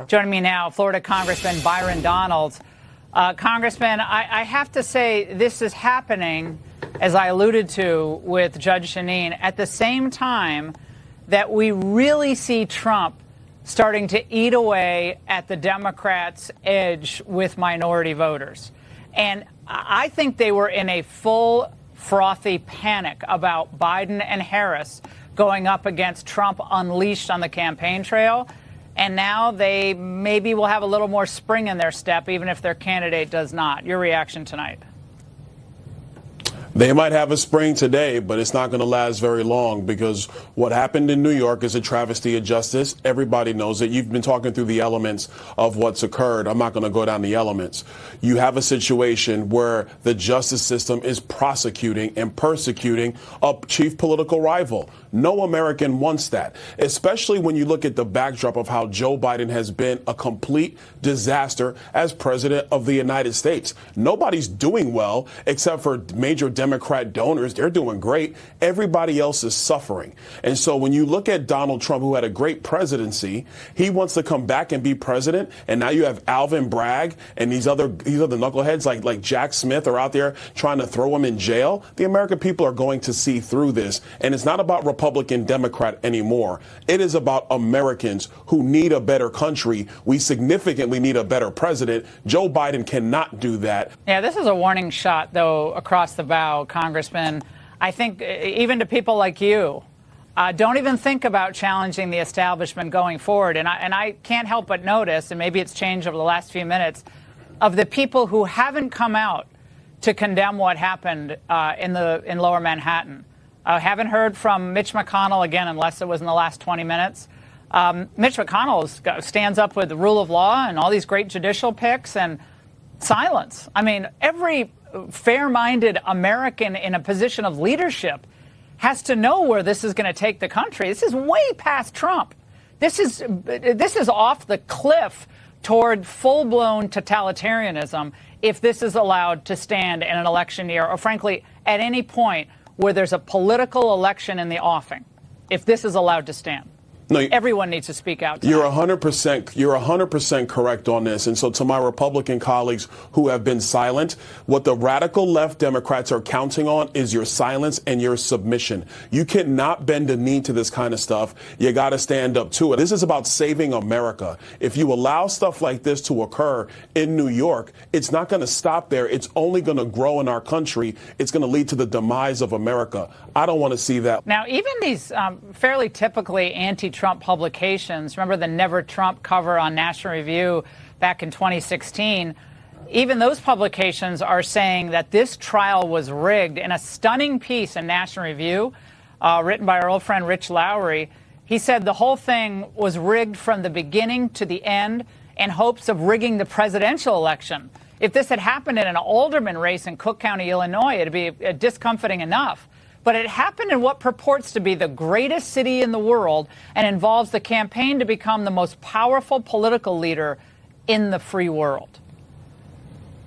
Joining me now, Florida Congressman Byron Donalds. Congressman, I have to say this is happening, as I alluded to with Judge Jeanine, at the same time that we really see Trump starting to eat away at the Democrats' edge with minority voters. And I think they were in a full frothy panic about Biden and Harris going up against Trump unleashed on the campaign trail. And now they maybe will have a little more spring in their step, even if their candidate does not. Your reaction tonight? They might have a spring today, but it's not going to last very long, because what happened in New York is a travesty of justice. Everybody knows it. You've been talking through the elements of what's occurred. I'm not going to go down the elements. You have a situation where the justice system is prosecuting and persecuting a chief political rival. No American wants that, especially when you look at the backdrop of how Joe Biden has been a complete disaster as president of the United States. Nobody's doing well except for major Democrat donors. They're doing great. Everybody else is suffering. And so when you look at Donald Trump, who had a great presidency, he wants to come back and be president. And now you have Alvin Bragg and these other knuckleheads like Jack Smith are out there trying to throw him in jail. The American people are going to see through this. And it's not about Republican, Democrat anymore. It is about Americans who need a better country. We significantly need a better president. Joe Biden cannot do that. Yeah, this is a warning shot, though, across the bow, Congressman. I think even to people like you, don't even think about challenging the establishment going forward. And I can't help but notice, and maybe it's changed over the last few minutes, of the people who haven't come out to condemn what happened in Lower Manhattan. Haven't heard from Mitch McConnell again, unless it was in the last 20 minutes. Mitch McConnell stands up with the rule of law and all these great judicial picks, and silence. I mean, every fair-minded American in a position of leadership has to know where this is going to take the country. This is way past Trump. This is off the cliff toward full-blown totalitarianism if this is allowed to stand in an election year, or frankly, at any point where there's a political election in the offing, if this is allowed to stand. No, everyone needs to speak out. You're 100% correct on this. And so to my Republican colleagues who have been silent, what the radical left Democrats are counting on is your silence and your submission. You cannot bend a knee to this kind of stuff. You got to stand up to it. This is about saving America. If you allow stuff like this to occur in New York, it's not going to stop there. It's only going to grow in our country. It's going to lead to the demise of America. I don't want to see that. Now, even these fairly typically anti-Trump publications, remember the Never Trump cover on National Review back in 2016, even those publications are saying that this trial was rigged. In a stunning piece in National Review, written by our old friend Rich Lowry, he said the whole thing was rigged from the beginning to the end in hopes of rigging the presidential election. If this had happened in an alderman race in Cook County, Illinois, it'd be discomforting enough. But it happened in what purports to be the greatest city in the world and involves the campaign to become the most powerful political leader in the free world.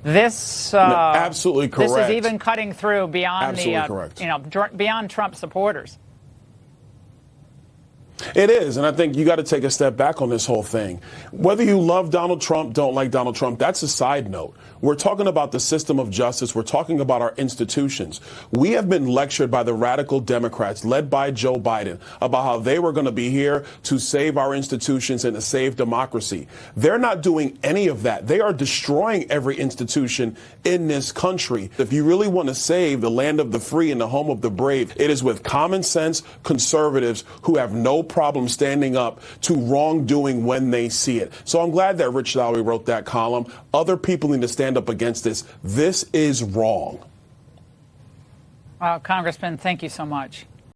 This absolutely correct. This is even cutting through beyond beyond Trump supporters. It is, and I think you got to take a step back on this whole thing. Whether you love Donald Trump, don't like Donald Trump, that's a side note. We're talking about the system of justice. We're talking about our institutions. We have been lectured by the radical Democrats, led by Joe Biden, about how they were going to be here to save our institutions and to save democracy. They're not doing any of that. They are destroying every institution in this country. If you really want to save the land of the free and the home of the brave, it is with common sense conservatives who have no problem standing up to wrongdoing when they see it. So I'm glad that Rich Lowry wrote that column. Other people need to stand up against this. This is wrong. Congressman, thank you so much.